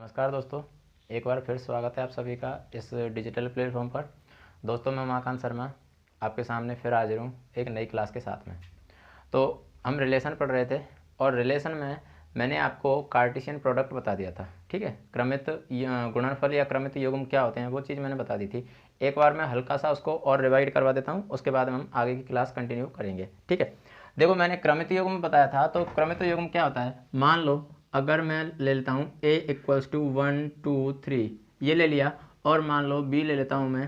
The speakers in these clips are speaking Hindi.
नमस्कार दोस्तों, एक बार फिर स्वागत है आप सभी का इस डिजिटल प्लेटफॉर्म पर। दोस्तों मैं उमाकांत शर्मा आपके सामने फिर हाजिर हूँ एक नई क्लास के साथ में। तो हम रिलेशन पढ़ रहे थे और रिलेशन में मैंने आपको कार्टेशियन प्रोडक्ट बता दिया था, ठीक है। क्रमित गुणनफल या क्रमित युग्म क्या होते हैं वो चीज़ मैंने बता दी थी। एक बार मैं हल्का सा उसको और रिवाइड करवा देता हूँ, उसके बाद हम आगे की क्लास कंटिन्यू करेंगे, ठीक है। देखो मैंने क्रमित युग्म बताया था, तो क्रमित युग्म क्या होता है। मान लो अगर मैं ले लेता हूँ a इक्वल्स टू 1 2 3 ये ले लिया, और मान लो b ले लेता हूँ मैं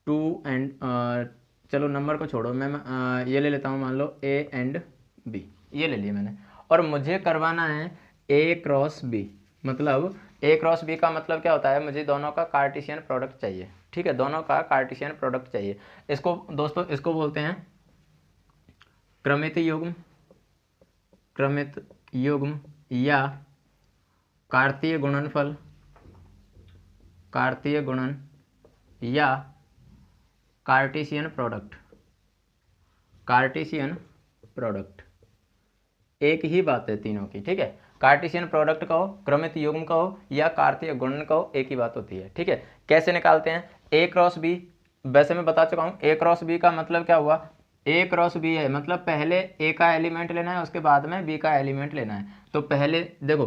2 एंड चलो नंबर को छोड़ो, मैं ये ले लेता हूँ, मान लो a एंड b ये ले लिया मैंने। और मुझे करवाना है a क्रॉस b, मतलब a क्रॉस b का मतलब क्या होता है, मुझे दोनों का कार्टेशियन प्रोडक्ट चाहिए, ठीक है। दोनों का कार्टेशियन प्रोडक्ट चाहिए। इसको दोस्तों इसको बोलते हैं क्रमित युग्म, क्रमित युग्म या कार्तीय गुणनफल, कार्तीय गुणन या कार्टेशियन प्रोडक्ट। कार्टेशियन प्रोडक्ट एक ही बात है तीनों की, ठीक है। कार्टेशियन प्रोडक्ट कहो, क्रमित युग्म कहो या कार्तीय गुणन कहो, एक ही बात होती है, ठीक है। कैसे निकालते हैं, ए क्रॉस बी, वैसे मैं बता चुका हूँ। ए क्रॉस बी का मतलब क्या हुआ, ए क्रॉस बी है मतलब पहले ए का एलिमेंट लेना है, उसके बाद में बी का एलिमेंट लेना है। तो पहले देखो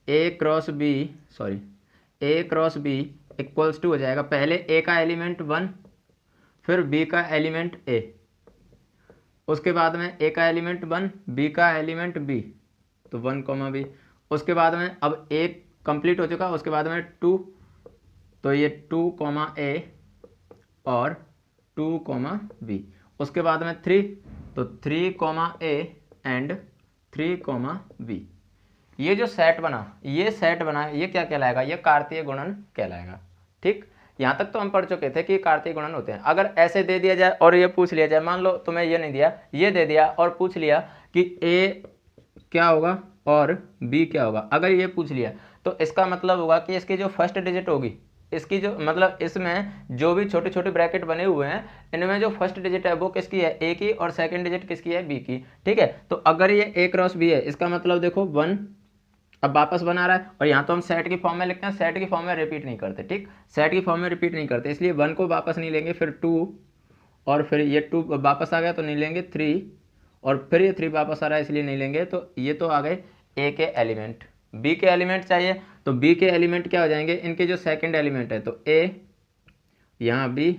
A cross B, sorry A cross B equals to हो जाएगा, पहले ए का एलिमेंट 1, फिर बी का एलिमेंट ए, उसके बाद में ए का एलिमेंट 1, बी का एलिमेंट बी, तो 1 कॉमा बी। उसके बाद में अब ए कंप्लीट हो चुका, उसके बाद में 2, तो ये 2 कॉमा ए और 2 कॉमा बी। उसके बाद में 3, तो 3 comma a and 3 comma b. ये जो सेट बना, ये सेट बना, ये क्या कहलाएगा, ये कार्तीय गुणन कहलाएगा, ठीक। यहाँ तक तो हम पढ़ चुके थे कि कार्तीय गुणन होते हैं। अगर ऐसे दे दिया जाए और ये पूछ लिया जाए, मान लो तुम्हें ये नहीं दिया, ये दे दिया और पूछ लिया कि ए क्या होगा और बी क्या होगा, अगर ये पूछ लिया तो इसका मतलब होगा कि इसकी जो फर्स्ट डिजिट होगी, इसकी जो मतलब इसमें जो भी छोटे छोटे ब्रैकेट बने हुए हैं, इनमें जो फर्स्ट डिजिट है वो किसकी है, ए की, और सेकंड डिजिट किसकी है, बी की, ठीक है। तो अगर ये ए क्रॉस बी है, इसका मतलब देखो 1 अब वापस बना रहा है, और यहाँ तो हम सेट की फॉर्म में लिखते हैं, सेट की फॉर्म में रिपीट नहीं करते, ठीक। सेट की फॉर्म में रिपीट नहीं करते, इसलिए 1 को वापस नहीं लेंगे, फिर 2, और फिर ये 2 वापस आ गया तो नहीं लेंगे 3, और फिर ये 3 वापस आ रहा है इसलिए नहीं लेंगे। तो ये तो आ गए ए के एलिमेंट। बी के एलिमेंट चाहिए, तो बी के एलिमेंट क्या हो जाएंगे, इनके जो सेकेंड एलिमेंट है, तो ए, यहाँ बी,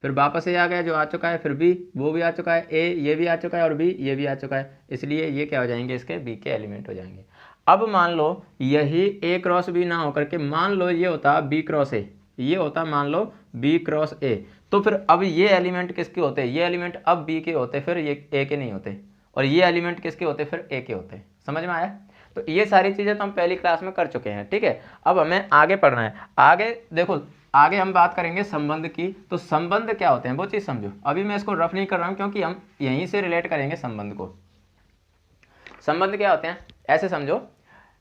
फिर वापस ये आ गया जो आ चुका है, फिर बी वो भी आ चुका है, ए ये भी आ चुका है और बी ये भी आ चुका है, इसलिए ये क्या हो जाएंगे, इसके बी के एलिमेंट हो जाएंगे। अब मान लो यही ए क्रॉस बी ना होकर के मान लो ये होता बी क्रॉस ए, ये होता मान लो बी क्रॉस ए, तो फिर अब ये एलिमेंट किसके होते, ये एलिमेंट अब बी के होते, फिर ये ए के नहीं होते, और ये एलिमेंट किसके होते, फिर ए के होते। समझ में आया। तो ये सारी चीज़ें तो हम पहली क्लास में कर चुके हैं, ठीक है। अब हमें आगे पढ़ना है। आगे देखो, आगे हम बात करेंगे संबंध की। तो संबंध क्या होते हैं वो चीज़ समझो। अभी मैं इसको रफ नहीं कर रहा हूँ क्योंकि हम यहीं से रिलेट करेंगे संबंध को। संबंध क्या होते हैं, ऐसे समझो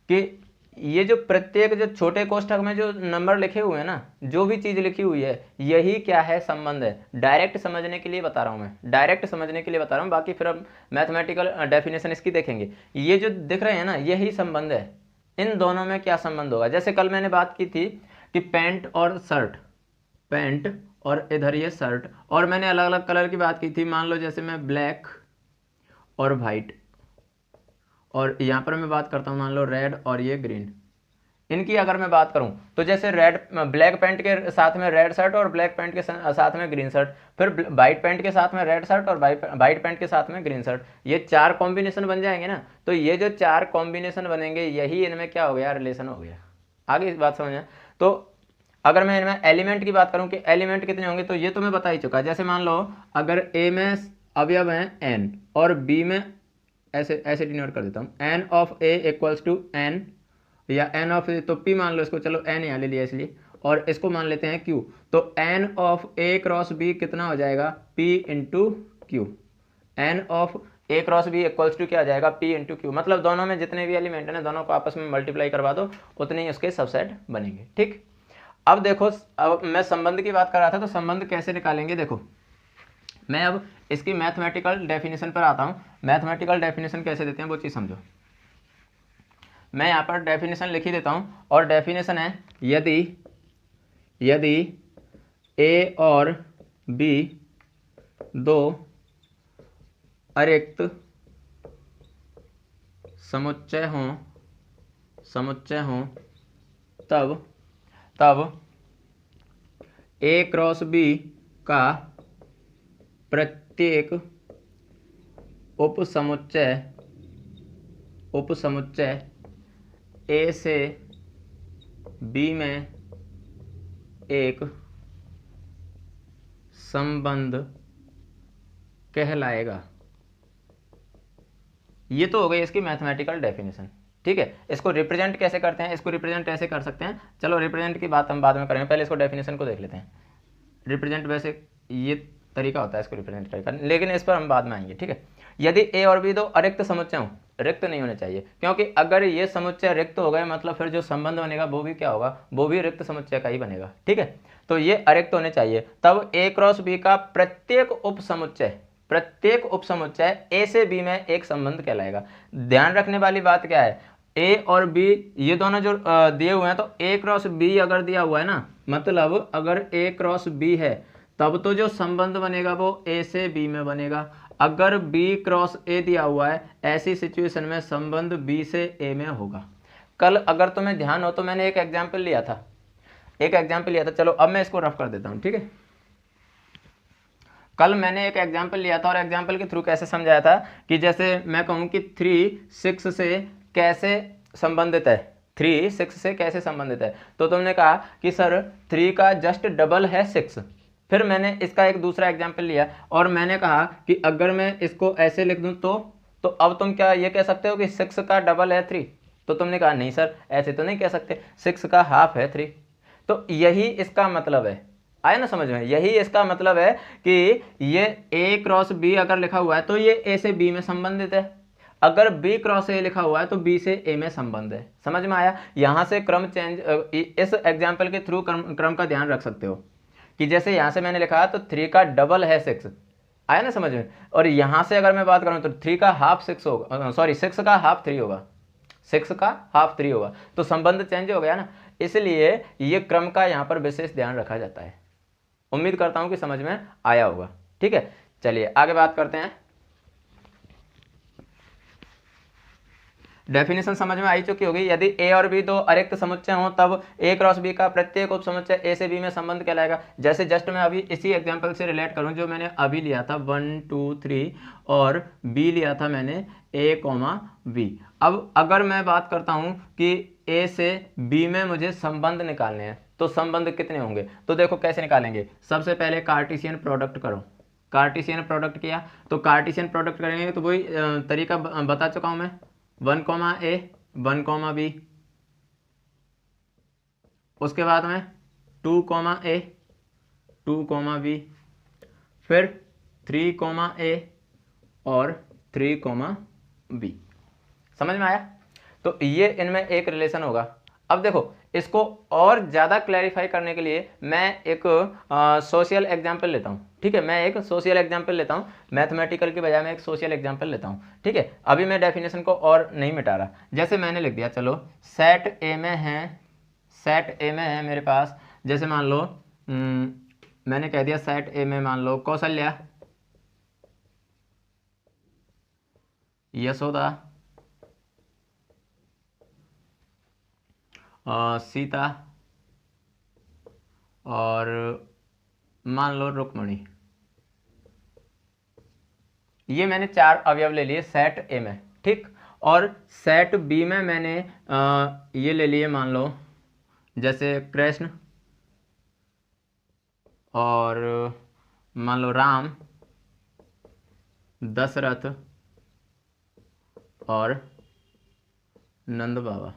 कि ये जो प्रत्येक जो छोटे कोष्ठक में जो नंबर लिखे हुए हैं ना, जो भी चीज़ लिखी हुई है, यही क्या है, संबंध है। डायरेक्ट समझने के लिए बता रहा हूँ मैं, डायरेक्ट समझने के लिए बता रहा हूँ, बाकी फिर हम मैथमेटिकल डेफिनेशन इसकी देखेंगे। ये जो दिख रहे हैं ना, यही संबंध है। इन दोनों में क्या संबंध होगा, जैसे कल मैंने बात की थी कि पैंट और शर्ट, पैंट और इधर ये शर्ट, और मैंने अलग अलग कलर की बात की थी। मान लो जैसे मैं ब्लैक और वाइट, और यहाँ पर मैं बात करता हूँ मान लो रेड और ये ग्रीन। इनकी अगर मैं बात करूँ तो जैसे रेड, ब्लैक पैंट के साथ में रेड शर्ट और ब्लैक पैंट के साथ में ग्रीन शर्ट, फिर वाइट पैंट के साथ में रेड शर्ट और वाइट पैंट के साथ में ग्रीन शर्ट, ये 4 कॉम्बिनेशन बन जाएंगे ना। तो ये जो 4 कॉम्बिनेशन बनेंगे, यही इनमें क्या हो गया, रिलेशन हो गया। आगे इस बात समझ। तो अगर मैं इनमें एलिमेंट की बात करूं कि एलिमेंट कितने होंगे, तो ये तो मैं बता ही चुका। जैसे मान लो अगर ए में अवयव हैं n और बी में, ऐसे ऐसे डिनोट कर देता हूँ, n of a equals to n, या n ऑफ a, तो p मान लो इसको, चलो n यहाँ ले लिया इसलिए, और इसको मान लेते हैं q। तो n of a cross b कितना हो जाएगा, p into q. n of a cross b equals to क्या आ जाएगा, p इंटू क्यू। मतलब दोनों में जितने भी एलिमेंट है ना, दोनों को आपस में मल्टीप्लाई करवा दो, उतने ही उसके सबसेट बनेंगे, ठीक। अब देखो, अब मैं संबंध की बात कर रहा था, तो संबंध कैसे निकालेंगे। देखो मैं अब इसकी मैथमेटिकल डेफिनेशन पर आता हूँ। मैथमेटिकल डेफिनेशन कैसे देते हैं वो चीज़ समझो। मैं यहाँ पर डेफिनेशन लिख ही देता हूँ, और डेफिनेशन है यदि ए और बी दो अरिक्त समुच्चय हों तब ए क्रॉस बी का प्रत्येक उपसमुच्चय ए से बी में एक संबंध कहलाएगा। ये तो हो गई इसकी मैथमेटिकल डेफिनेशन। ठीक है, इसको रिप्रेजेंट कैसे करते हैं, इसको रिप्रेजेंट ऐसे कर सकते हैं। चलो रिप्रेजेंट की बात हम बाद में करेंगे, पहले इसको डेफिनेशन को देख लेते हैं। रिप्रेजेंट वैसे ये तरीका होता है इसको रिप्रेजेंट करने का, लेकिन इस पर हम बाद में आएंगे। ठीक है, यदि ए और बी दो अरिक्त समुच्चय हों, रिक्त नहीं होने चाहिए, क्योंकि अगर ये समुच्चय रिक्त हो गए मतलब फिर जो संबंध बनेगा वो भी क्या होगा, वो भी रिक्त समुच्चय का ही बनेगा। ठीक है, तो ये अरिक्त होने चाहिए। तब ए क्रॉस बी का प्रत्येक उपसमुच्चय ए से बी में एक संबंध कहलाएगा। ध्यान रखने वाली बात क्या है, ए और बी ये दोनों जो दिए हुए हैं, तो ए क्रॉस बी अगर दिया हुआ है ना, मतलब अगर ए क्रॉस बी है तब तो जो संबंध बनेगा वो ए से बी में बनेगा। अगर बी क्रॉस ए दिया हुआ है, ऐसी सिचुएशन में संबंध बी से ए में होगा। कल अगर तुम्हें ध्यान हो तो मैंने एक एग्जाम्पल लिया था, चलो अब मैं इसको रफ कर देता हूँ। ठीक है, कल मैंने एक एग्जाम्पल लिया था और एग्जाम्पल के थ्रू कैसे समझाया था कि जैसे मैं कहूँ कि 3 6 से कैसे संबंधित है, 3 6 से कैसे संबंधित है, तो तुमने कहा कि सर 3 का जस्ट डबल है 6। फिर मैंने इसका एक दूसरा एग्जाम्पल लिया और मैंने कहा कि अगर मैं इसको ऐसे लिख दूं तो अब तुम क्या ये कह सकते हो कि 6 का डबल है 3, तो तुमने कहा नहीं सर ऐसे तो नहीं कह सकते, 6 का हाफ है 3। तो यही इसका मतलब है, आया ना समझ में, यही इसका मतलब है कि ये ए क्रॉस बी अगर लिखा हुआ है तो ये ए से बी में संबंधित है, अगर बी क्रॉस ए लिखा हुआ है तो बी से ए में संबंध है। समझ में आया? यहां से क्रम चेंज, इस एग्जाम्पल के थ्रू क्रम का ध्यान रख सकते हो कि जैसे यहां से मैंने लिखा तो 3 का डबल है 6, आया ना समझ में, और यहां से अगर मैं बात करूं तो 3 का हाफ 6 होगा, सॉरी 6 का हाफ 3 होगा, 6 का हाफ 3 होगा, तो संबंध चेंज हो गया ना। इसलिए ये क्रम का यहाँ पर विशेष ध्यान रखा जाता है। उम्मीद करता हूं कि समझ में आया होगा। ठीक है, चलिए आगे बात करते हैं। डेफिनेशन समझ में आई चुकी होगी। यदि ए और बी दो अरिक्त समुच्चय हों तब ए क्रॉस बी का प्रत्येक उपसमुच्चय ए से बी में संबंध कहलाएगा। जैसे जस्ट मैं अभी इसी एग्जांपल से रिलेट करूं जो मैंने अभी लिया था 1 2 3 और बी लिया था मैंने ए कॉमा बी। अब अगर मैं बात करता हूं कि ए से बी में मुझे संबंध निकालने हैं तो संबंध कितने होंगे, तो देखो कैसे निकालेंगे। सबसे पहले कार्टेशियन प्रोडक्ट करो, कार्टेशियन प्रोडक्ट किया तो कार्टेशियन प्रोडक्ट करेंगे तो वही तरीका बता चुका हूं मैं, 1 कॉमा ए 1 कॉमा बी, उसके बाद में 2 कॉमा ए 2 कॉमा बी, फिर 3 कॉमा ए और 3 कॉमा बी। समझ में आया? तो ये इनमें एक रिलेशन होगा। अब देखो इसको और ज़्यादा क्लैरिफाई करने के लिए मैं एक सोशल एग्जाम्पल लेता हूँ। ठीक है, मैं एक सोशल एग्जाम्पल लेता हूँ, मैथमेटिकल के बजाय मैं एक सोशल एग्जाम्पल लेता हूँ। ठीक है, अभी मैं डेफिनेशन को और नहीं मिटा रहा। जैसे मैंने लिख दिया, चलो सेट ए में है मेरे पास, जैसे मान लो मैंने कह दिया सेट ए में मान लो कौशल्या, यशोदा, सीता और मान लो रुक्मणी। ये मैंने 4 अवयव ले लिए सेट ए में। ठीक, और सेट बी में मैंने ये ले लिए मान लो जैसे कृष्ण और मान लो राम, दशरथ और नंद बाबा।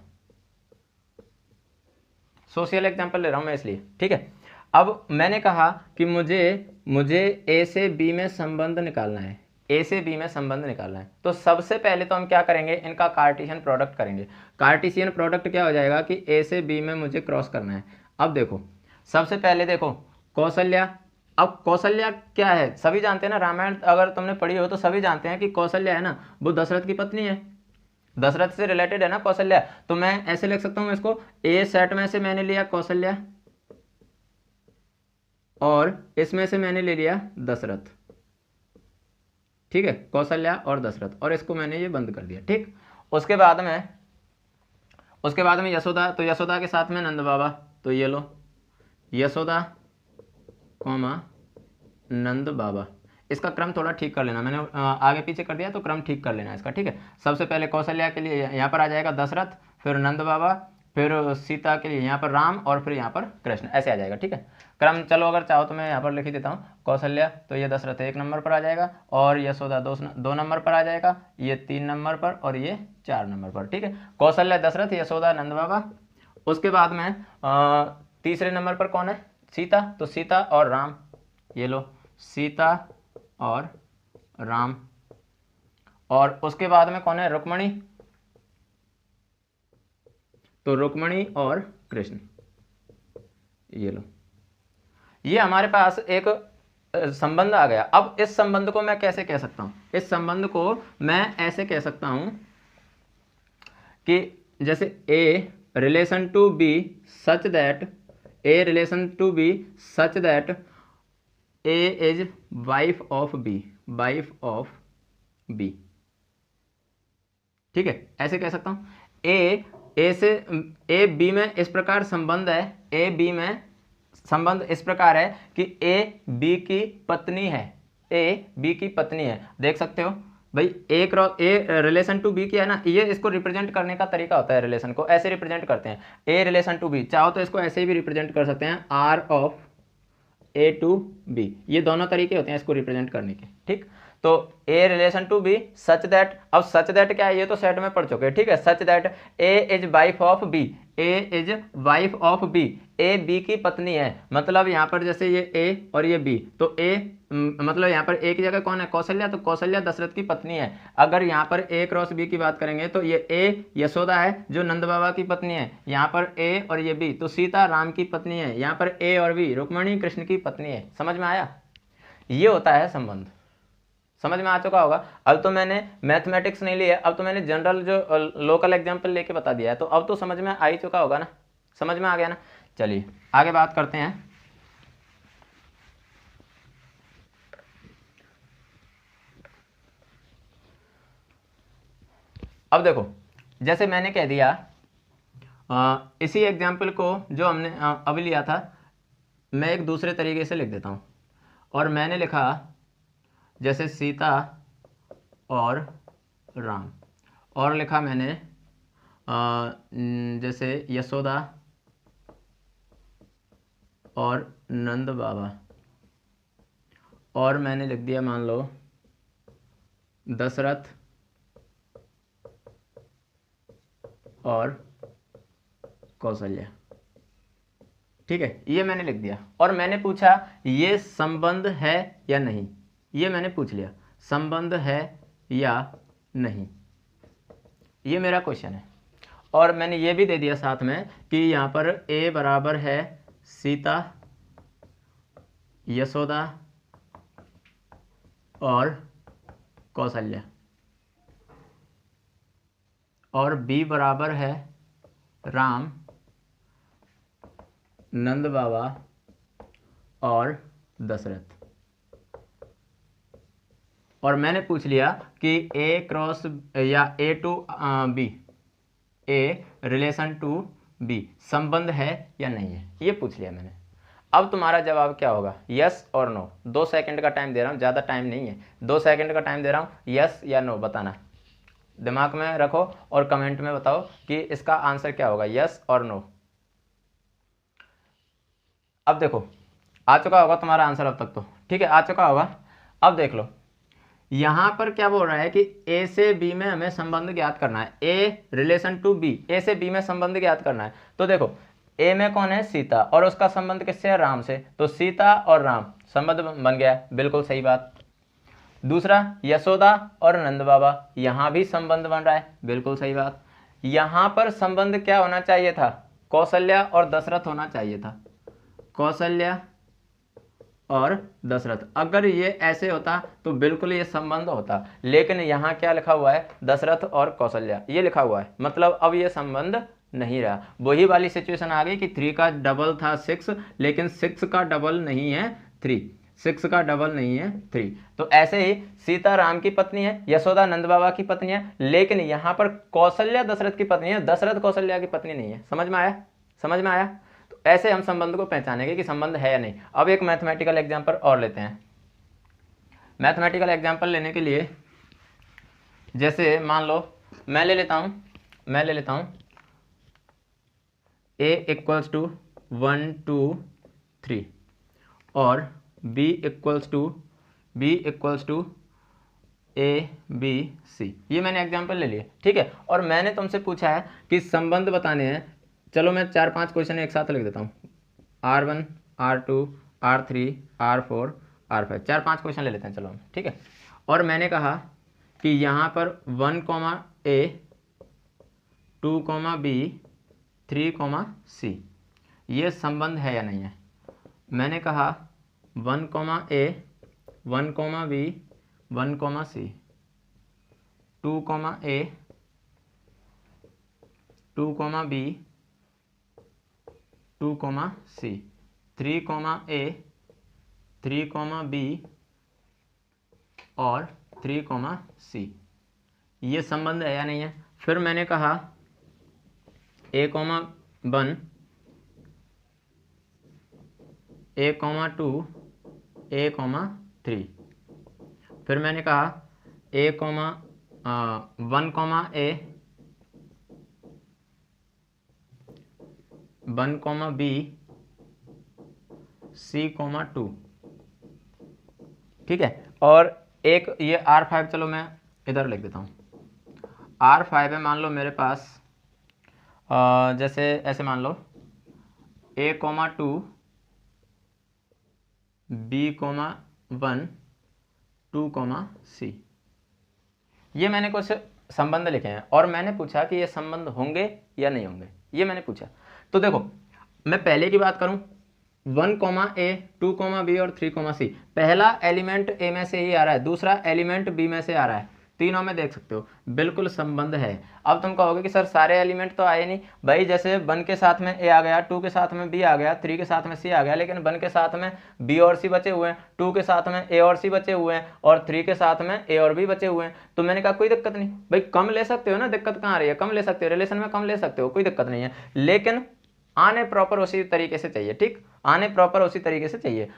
सोशल एग्जाम्पल ले रहा हूं मैं इसलिए। ठीक है, अब मैंने कहा कि मुझे ए से बी में संबंध निकालना है, ए से बी में संबंध निकालना है। तो सबसे पहले तो हम क्या करेंगे, इनका कार्टेशियन प्रोडक्ट करेंगे। कार्टेशियन प्रोडक्ट क्या हो जाएगा कि ए से बी में मुझे क्रॉस करना है। अब देखो सबसे पहले देखो कौशल्या, अब कौशल्या क्या है सभी जानते हैं ना, रामायण अगर तुमने पढ़ी हो तो सभी जानते हैं कि कौशल्या है ना वो दशरथ की पत्नी है। दशरथ से रिलेटेड है ना कौशल्या, तो मैं ऐसे लिख सकता हूं इसको, ए सेट में से मैंने लिया कौशल्या और इसमें से मैंने ले लिया दशरथ, ठीक है, कौशल्या और दशरथ, और इसको मैंने ये बंद कर दिया, ठीक। उसके बाद में यशोदा, तो यशोदा के साथ में नंद बाबा, तो ये लो यशोदा कॉमा नंद बाबा। इसका क्रम थोड़ा ठीक कर लेना, मैंने आगे पीछे कर दिया तो क्रम ठीक कर लेना इसका, ठीक है। सबसे पहले कौशल्या के लिए यहाँ पर आ जाएगा दशरथ, फिर नंद बाबा, फिर सीता के लिए यहाँ पर राम, और फिर यहाँ पर कृष्ण, ऐसे आ जाएगा, ठीक है। क्रम चलो अगर चाहो तो मैं यहाँ पर लिख ही देता हूँ, कौशल्या तो ये दशरथ 1 नंबर पर आ जाएगा, और यशोदा 2 नंबर पर आ जाएगा, ये 3 नंबर पर, और ये 4 नंबर पर, ठीक है। कौशल्या, दशरथ, यशोदा, नंद बाबा। उसके बाद में तीसरे नंबर पर कौन है, सीता, तो सीता और राम, ये लो सीता और राम। और उसके बाद में कौन है, रुक्मणी, तो रुक्मणी और कृष्ण, ये लो। ये हमारे पास एक संबंध आ गया। अब इस संबंध को मैं कैसे कह सकता हूं, इस संबंध को मैं ऐसे कह सकता हूं कि जैसे A relation to B such that, A relation to B such that A is wife of B, wife of B, ठीक है, ऐसे कह सकता हूं। ए से ए बी में इस प्रकार संबंध है, ए बी में संबंध इस प्रकार है कि ए बी की पत्नी है, ए बी की पत्नी है, देख सकते हो भाई, ए रिलेशन टू बी किया है ना, ये इसको रिप्रेजेंट करने का तरीका होता है, रिलेशन को ऐसे रिप्रेजेंट करते हैं, ए रिलेशन टू बी, चाहो तो इसको ऐसे भी रिप्रेजेंट कर सकते हैं, R of a to b, ये दोनों तरीके होते हैं इसको रिप्रेजेंट करने के, ठीक। तो A relation to B such that, अब सच दैट क्या है, ये तो सेट में पढ़ चुके हैं, ठीक है। Such that A is wife of b, a is wife of b, a b की पत्नी है, मतलब यहाँ पर जैसे ये ए और ये बी, तो ए मतलब यहाँ पर ए की जगह कौन है, कौशल्या, तो कौशल्या दशरथ की पत्नी है। अगर यहाँ पर ए क्रॉस बी की बात करेंगे तो ये ए यशोदा है जो नंद बाबा की पत्नी है, यहाँ पर ए और ये बी, तो सीता राम की पत्नी है, यहाँ पर ए और बी रुक्मणी कृष्ण की पत्नी है। समझ में आया, ये होता है संबंध, समझ में आ चुका होगा। अब तो मैंने मैथमेटिक्स नहीं लिया, अब तो मैंने जनरल जो लोकल एग्जाम्पल लेके बता दिया है, तो अब तो समझ में आ ही चुका होगा ना, समझ में आ गया ना। चलिए आगे बात करते हैं। अब देखो, जैसे मैंने कह दिया इसी एग्जाम्पल को जो हमने अभी लिया था, मैं एक दूसरे तरीके से लिख देता हूँ, और मैंने लिखा जैसे सीता और राम, और लिखा मैंने जैसे यशोदा और नंद बाबा, और मैंने लिख दिया मान लो दशरथ और कौशल्या, ठीक है, ये मैंने लिख दिया। और मैंने पूछा ये संबंध है या नहीं, ये मैंने पूछ लिया संबंध है या नहीं, ये मेरा क्वेश्चन है। और मैंने ये भी दे दिया साथ में कि यहाँ पर ए बराबर है सीता, यशोदा और कौशल्या, और बी बराबर है राम, नंद बाबा और दशरथ। और मैंने पूछ लिया कि ए क्रॉस या A to B, A relation to B संबंध है या नहीं है, ये पूछ लिया मैंने। अब तुम्हारा जवाब क्या होगा, यस और नो। 2 सेकंड का टाइम दे रहा हूँ, ज़्यादा टाइम नहीं है, 2 सेकंड का टाइम दे रहा हूँ, यस या नो बताना, दिमाग में रखो और कमेंट में बताओ कि इसका आंसर क्या होगा, यस और नो। अब देखो आ चुका होगा तुम्हारा आंसर अब तक तो, ठीक है, आ चुका होगा। अब देख लो यहां पर क्या बोल रहा है कि ए से बी में हमें संबंध ज्ञात करना है, ए रिलेशन टू बी, ए से बी में संबंध ज्ञात करना है। तो देखो ए में कौन है, सीता, और उसका संबंध किससे है, राम से, तो सीता और राम संबंध बन गया, बिल्कुल सही बात। दूसरा यशोदा और नंद बाबा, यहां भी संबंध बन रहा है, बिल्कुल सही बात। यहां पर संबंध क्या होना चाहिए था, कौशल्या और दशरथ होना चाहिए था, कौशल्या और दशरथ। अगर ये ऐसे होता तो बिल्कुल ये संबंध होता, लेकिन यहाँ क्या लिखा हुआ है, दशरथ और कौशल्या ये लिखा हुआ है, मतलब अब ये संबंध नहीं रहा। वही वाली सिचुएशन आ गई कि 3 का डबल था 6, लेकिन 6 का डबल नहीं है 3, 6 का डबल नहीं है 3। तो ऐसे ही सीता राम की पत्नी है, यशोदा नंद बाबा की पत्नी है, लेकिन यहाँ पर कौशल्या दशरथ की पत्नी है, दशरथ कौशल्या की पत्नी नहीं है। समझ में आया, समझ में आया। तो ऐसे हम संबंध को पहचानेंगे कि संबंध है या नहीं। अब एक मैथमेटिकल एग्जाम्पल और लेते हैं। मैथमेटिकल एग्जाम्पल लेने के लिए जैसे मान लो मैं ले लेता हूँ a इक्वल्स टू 1 2 3 और b equals to a b c। ये मैंने एग्जाम्पल ले लिए, ठीक है। और मैंने तुमसे पूछा है कि संबंध बताने हैं। चलो मैं 4-5 क्वेश्चन एक साथ लिख देता हूँ, R1 R2 R3 R4 R5, 4-5 question ले लेते हैं चलो हम, ठीक है। और मैंने कहा कि यहाँ पर 1 a 2 b 3 c ये संबंध है या नहीं है। मैंने कहा 1 a 1 b 1 c 2 a 2 b 2 c 3 a 3 b और 3 c ये संबंध है या नहीं है। फिर मैंने कहा a 1 a 2 a 3। फिर मैंने कहा a 1 a 1 b c 2, ठीक है। और एक ये R5, चलो मैं इधर लिख देता हूँ। R5 है, मान लो मेरे पास जैसे ऐसे मान लो a 2 b 1 2 c। ये मैंने कुछ संबंध लिखे हैं और मैंने पूछा कि ये संबंध होंगे या नहीं होंगे, ये मैंने पूछा। तो देखो मैं पहले की बात करूं, 1 a 2 b और 3 c, पहला एलिमेंट a में से ही आ रहा है, दूसरा एलिमेंट b में से आ रहा है, तीनों में देख सकते हो बिल्कुल संबंध है। अब तुम कहोगे कि सर सारे एलिमेंट तो आए नहीं भाई, जैसे 1 के साथ में a आ गया, 2 के साथ में b आ गया, 3 के साथ में c आ गया, लेकिन 1 के साथ में b और c बचे हुए हैं, 2 के साथ में a और c बचे हुए हैं और 3 के साथ में a और b बचे हुए हैं। तो मैंने कहा कोई दिक्कत नहीं भाई, कम ले सकते हो ना, दिक्कत कहाँ आ रही है, कम ले सकते हो, रिलेशन में कम ले सकते हो, कोई दिक्कत नहीं है, लेकिन आने प्रॉपर उसी तरीके से चाहिए, ठीक, आने प्रॉपर उसी तरीके से चाहिए।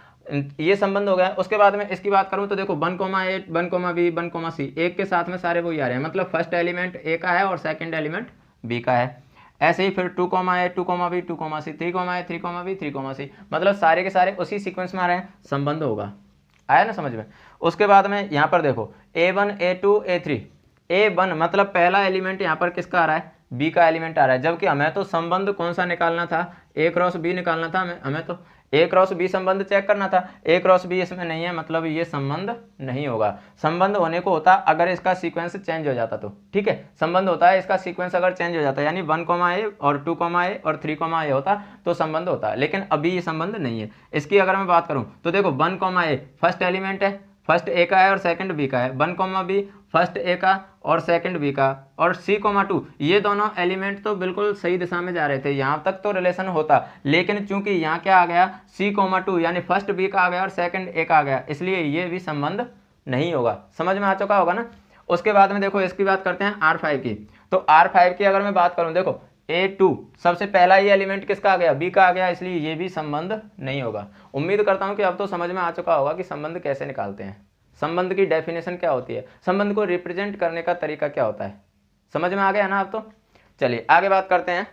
ये संबंध हो गया। उसके बाद में इसकी बात करूं तो देखो 1 a 1 b 1 c, एक के साथ में सारे वही आ रहे हैं, मतलब फर्स्ट एलिमेंट a का है और सेकंड एलिमेंट b का है। ऐसे ही फिर 2 a 2 b 2 c 3 a 3 b 3 c, मतलब सारे के सारे उसी सीक्वेंस में आ रहे हैं, संबंध होगा। आया ना समझ में। उसके बाद में यहाँ पर देखो a1 a2 a3, a1 मतलब पहला एलिमेंट यहाँ पर किसका आ रहा है, b का एलिमेंट आ रहा है, जबकि हमें तो संबंध कौन सा निकालना था, a क्रॉस b निकालना था, हमें तो a क्रॉस b संबंध चेक करना था। a क्रॉस b इसमें नहीं है, मतलब ये संबंध नहीं होगा। संबंध होने को होता अगर इसका सीक्वेंस चेंज हो जाता तो, ठीक है, संबंध होता है इसका सीक्वेंस अगर चेंज हो जाता, यानी 1 a और 2 a और 3 a होता तो संबंध होता, लेकिन अभी ये संबंध नहीं है। इसकी अगर मैं बात करूं तो देखो 1 a फर्स्ट एलिमेंट है, फर्स्ट a का है और सेकंड b का है, 1 b फर्स्ट a का और सेकंड b का, और c 2 ये दोनों एलिमेंट तो बिल्कुल सही दिशा में जा रहे थे, यहाँ तक तो रिलेशन होता, लेकिन चूंकि यहाँ क्या आ गया c 2 यानी फर्स्ट b का आ गया और सेकंड a का आ गया, इसलिए ये भी संबंध नहीं होगा। समझ में आ चुका होगा ना। उसके बाद में देखो इसकी बात करते हैं R5 की। तो R5 की अगर मैं बात करूँ, देखो a2 सबसे पहला ये एलिमेंट किसका आ गया, b का आ गया, इसलिए ये भी संबंध नहीं होगा। उम्मीद करता हूं कि अब तो समझ में आ चुका होगा कि संबंध कैसे निकालते हैं, संबंध की डेफिनेशन क्या होती है, संबंध को रिप्रेजेंट करने का तरीका क्या होता है। समझ में आ गया ना अब तो। चलिए आगे बात करते हैं।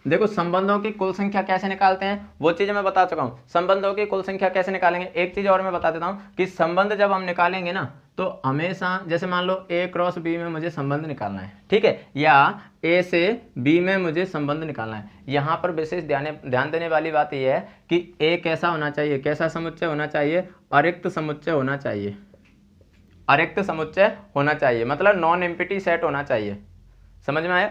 देखो संबंधों की कुल संख्या कैसे निकालते हैं वो चीज़ मैं बता चुका हूँ। संबंधों की कुल संख्या कैसे निकालेंगे, एक चीज़ और मैं बता देता हूँ कि संबंध जब हम निकालेंगे ना तो हमेशा, जैसे मान लो a क्रॉस b में मुझे संबंध निकालना है, ठीक है, या a से b में मुझे संबंध निकालना है। यहाँ पर विशेष ध्यान देने वाली बात यह है कि a कैसा होना चाहिए, कैसा समुच्चय होना चाहिए, अरिक्त समुच्चय होना चाहिए, अरिक्त समुच्चय होना चाहिए, मतलब नॉन एम्प्टी सेट होना चाहिए। समझ में आया?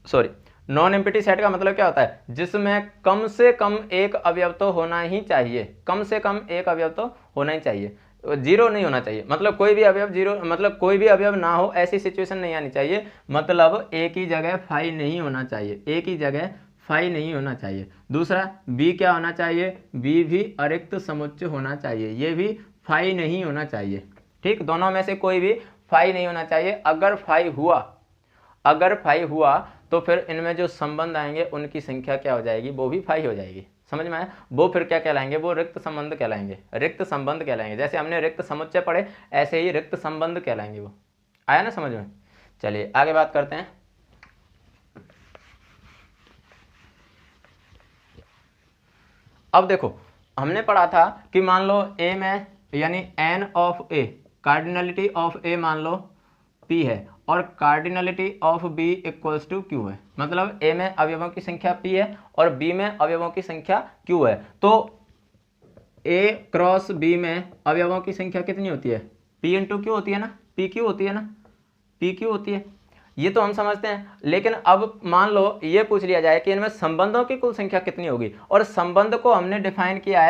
सॉरी, नॉन एम्प्टी सेट का मतलब क्या होता है, जिसमें कम से कम एक अवयव तो होना ही चाहिए, कम से कम एक अवयव तो होना ही चाहिए, जीरो नहीं होना चाहिए। मतलब कोई भी अवयव जीरो, मतलब कोई भी अवयव ना हो ऐसी सिचुएशन नहीं आनी चाहिए। मतलब एक ही जगह फाई नहीं होना चाहिए, एक ही जगह फाई नहीं होना चाहिए। दूसरा बी क्या होना चाहिए, बी भी अरिक्त समुच्चय होना चाहिए, ये भी फाई नहीं होना चाहिए। ठीक, दोनों में से कोई भी फाई नहीं होना चाहिए। अगर फाई हुआ तो फिर इनमें जो संबंध आएंगे उनकी संख्या क्या हो जाएगी, वो भी फाई हो जाएगी। समझ में आया? वो फिर क्या कहलाएंगे, वो रिक्त संबंध कहलाएंगे, रिक्त संबंध कहलाएंगे। जैसे हमने रिक्त समुच्चय पढ़े ऐसे ही रिक्त संबंध कहलाएंगे। वो आया ना समझ में? चलिए आगे बात करते हैं। अब देखो, हमने पढ़ा था कि मान लो ए में यानी N of A, cardinality of A मान लो पी है और cardinality of B equals to Q है। मतलब ए में अवयवों की संख्या पी है और बी में अवयवों की संख्या क्यू है। तो ए क्रॉस बी में अवयवों की संख्या कितनी होती है, पी इंटू क्यू होती है ना, पी क्यू होती है ना, पी क्यू होती है। ये तो हम समझते हैं, लेकिन अब मान लो ये पूछ लिया जाए कि इनमें संबंधों की कुल संख्या कितनी होगी, और संबंध को हमने डिफाइन किया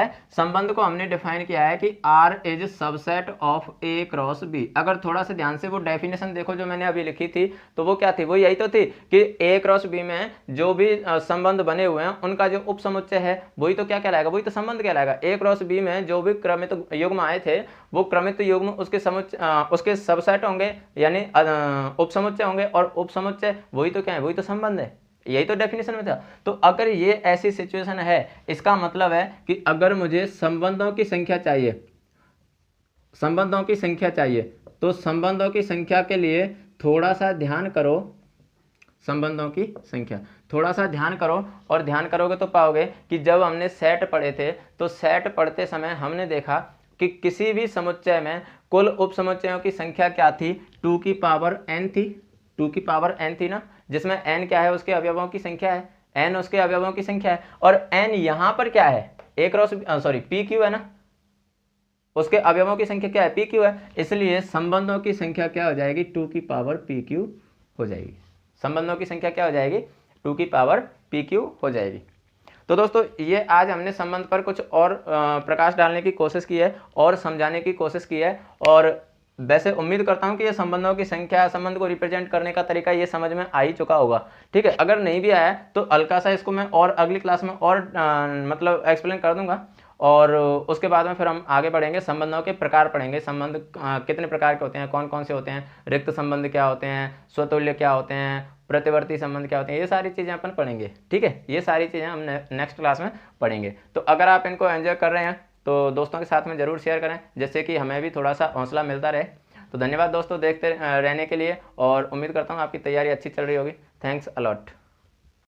है, कि R is subset of A cross B। अगर थोड़ा सा ध्यान से वो डेफिनेशन देखो जो मैंने अभी लिखी थी, तो वो क्या थी, वो यही तो थी कि A क्रॉस B में जो भी संबंध बने हुए हैं उनका जो उप समुच्चय है वही तो क्या कहलाएगा, वही तो संबंध कहलाएगा। A क्रॉस B में जो भी क्रमित युग्म आए थे वो क्रमित युग्म उसके सबसेट होंगे, यानी उप समुच्चय होंगे, और उप समुच्चय वही तो क्या है, वही तो संबंध है। यही तो डेफिनेशन में था। तो अगर ये ऐसी सिचुएशन है, इसका मतलब है कि अगर मुझे संबंधों की संख्या चाहिए, तो संबंधों की संख्या के लिए थोड़ा सा ध्यान करो, संबंधों की संख्या थोड़ा सा ध्यान करो, और ध्यान करोगे तो पाओगे कि जब हमने सेट पढ़े थे तो सेट पढ़ते समय हमने देखा कि किसी भी समुच्चय में कुल उप समुच्चयों की संख्या क्या थी, 2 की पावर n थी, 2 की पावर n थी ना, जिसमें n क्या है, उसके अवयवों की संख्या है, n उसके अवयवों की संख्या है, और n यहाँ पर क्या है, पी क्यू है ना, उसके अवयवों की संख्या क्या है, पी क्यू है। इसलिए संबंधों की संख्या क्या हो जाएगी, 2 की पावर पी क्यू हो जाएगी। संबंधों की संख्या क्या हो जाएगी, 2 की पावर पी क्यू हो जाएगी। तो दोस्तों ये आज हमने संबंध पर कुछ और प्रकाश डालने की कोशिश की है और समझाने की कोशिश की है, और वैसे उम्मीद करता हूं कि ये संबंधों की संख्या, संबंध को रिप्रेजेंट करने का तरीका ये समझ में आ ही चुका होगा। ठीक है, अगर नहीं भी आया तो हल्का सा इसको मैं और अगली क्लास में और मतलब एक्सप्लेन कर दूंगा, और उसके बाद में फिर हम आगे बढ़ेंगे, संबंधों के प्रकार पढ़ेंगे, संबंध कितने प्रकार के होते हैं, कौन कौन से होते हैं, रिक्त संबंध क्या होते हैं, स्वतुल्य क्या होते हैं, प्रतिवर्ती संबंध क्या होते हैं, ये सारी चीज़ें अपन पढ़ेंगे। ठीक है, ये सारी चीज़ें हम नेक्स्ट क्लास में पढ़ेंगे। तो अगर आप इनको एंजॉय कर रहे हैं तो दोस्तों के साथ में ज़रूर शेयर करें, जिससे कि हमें भी थोड़ा सा हौसला मिलता रहे। तो धन्यवाद दोस्तों देखते रहने के लिए, और उम्मीद करता हूँ आपकी तैयारी अच्छी चल रही होगी। Thanks a lot.